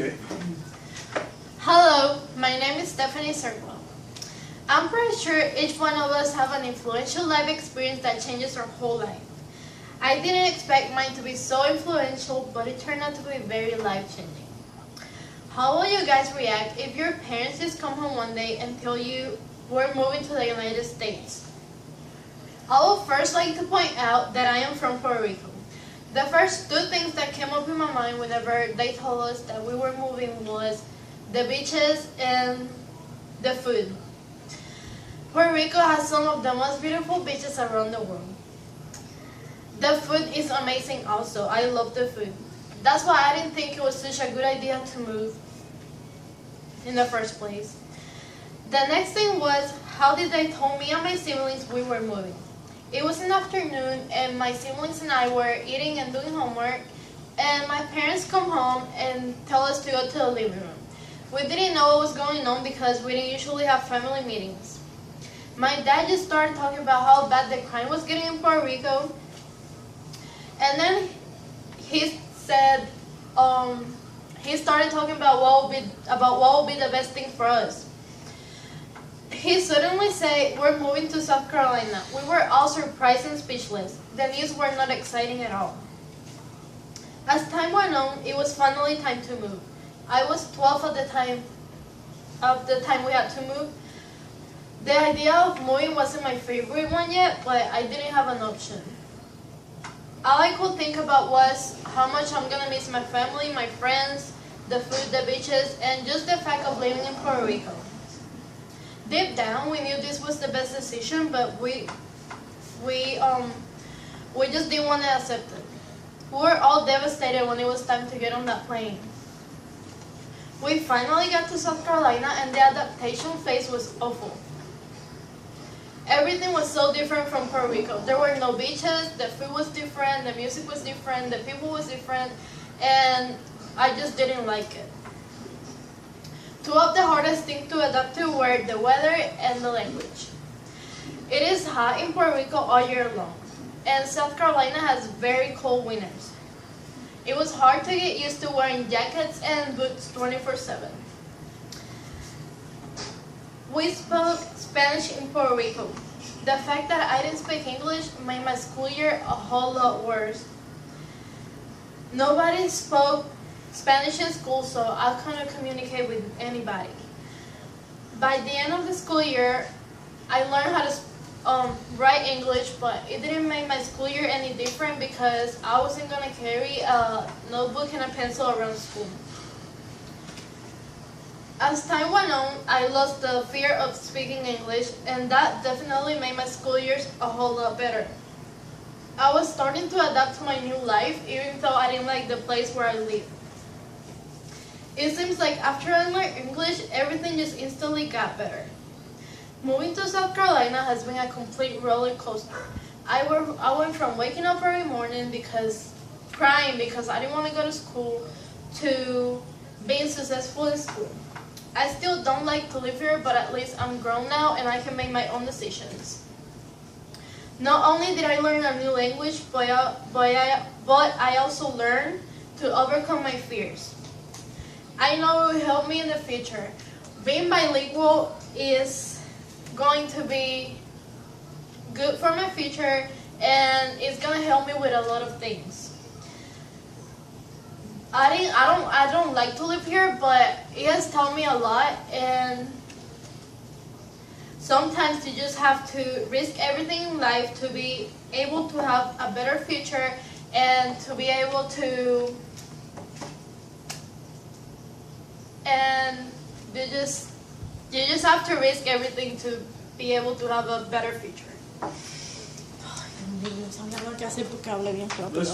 Okay. Hello, my name is Serpa. I'm pretty sure each one of us have an influential life experience that changes our whole life. I didn't expect mine to be so influential, but it turned out to be very life-changing. How will you guys react if your parents just come home one day and tell you we're moving to the United States? I would first like to point out that I am from Puerto Rico. The first two things that came up in my mind whenever they told us that we were moving was the beaches and the food. Puerto Rico has some of the most beautiful beaches around the world. The food is amazing also. I love the food. That's why I didn't think it was such a good idea to move in the first place. The next thing was how did they tell me and my siblings we were moving. It was in the afternoon and my siblings and I were eating and doing homework, and my parents come home and tell us to go to the living room. We didn't know what was going on because we didn't usually have family meetings. My dad just started talking about how bad the crime was getting in Puerto Rico, and then he said he started talking about what would be the best thing for us. He suddenly said we're moving to South Carolina. We were all surprised and speechless. The news were not exciting at all. As time went on, it was finally time to move. I was 12 at the time we had to move. The idea of moving wasn't my favorite one yet, but I didn't have an option. All I could think about was how much I'm gonna miss my family, my friends, the food, the beaches, and just the fact of living in Puerto Rico. Deep down, we knew this was the best decision, but we just didn't want to accept it. We were all devastated when it was time to get on that plane. We finally got to South Carolina, and the adaptation phase was awful. Everything was so different from Puerto Rico. There were no beaches, the food was different, the music was different, the people was different, and I just didn't like it. Two of the hardest things to adapt to were the weather and the language. It is hot in Puerto Rico all year long, and South Carolina has very cold winters. It was hard to get used to wearing jackets and boots 24/7. We spoke Spanish in Puerto Rico. The fact that I didn't speak English made my school year a whole lot worse. Nobody spoke Spanish in school, so I couldn't communicate with anybody. By the end of the school year, I learned how to write English, but it didn't make my school year any different because I wasn't going to carry a notebook and a pencil around school. As time went on, I lost the fear of speaking English, and that definitely made my school years a whole lot better. I was starting to adapt to my new life, even though I didn't like the place where I lived. It seems like after I learned English, everything just instantly got better. Moving to South Carolina has been a complete roller coaster. I went from waking up every morning crying because I didn't want to go to school, to being successful in school. I still don't like to live here, but at least I'm grown now and I can make my own decisions. Not only did I learn a new language, but I also learned to overcome my fears. I know it will help me in the future. Being bilingual is going to be good for my future, and it's going to help me with a lot of things. I don't like to live here, but it has taught me a lot, and sometimes you just have to risk everything in life to be able to have a better future and to be able to, and you just have to risk everything to be able to have a better future. Ay, Dios mío, no sabía lo que hacer porque hablé bien rápido.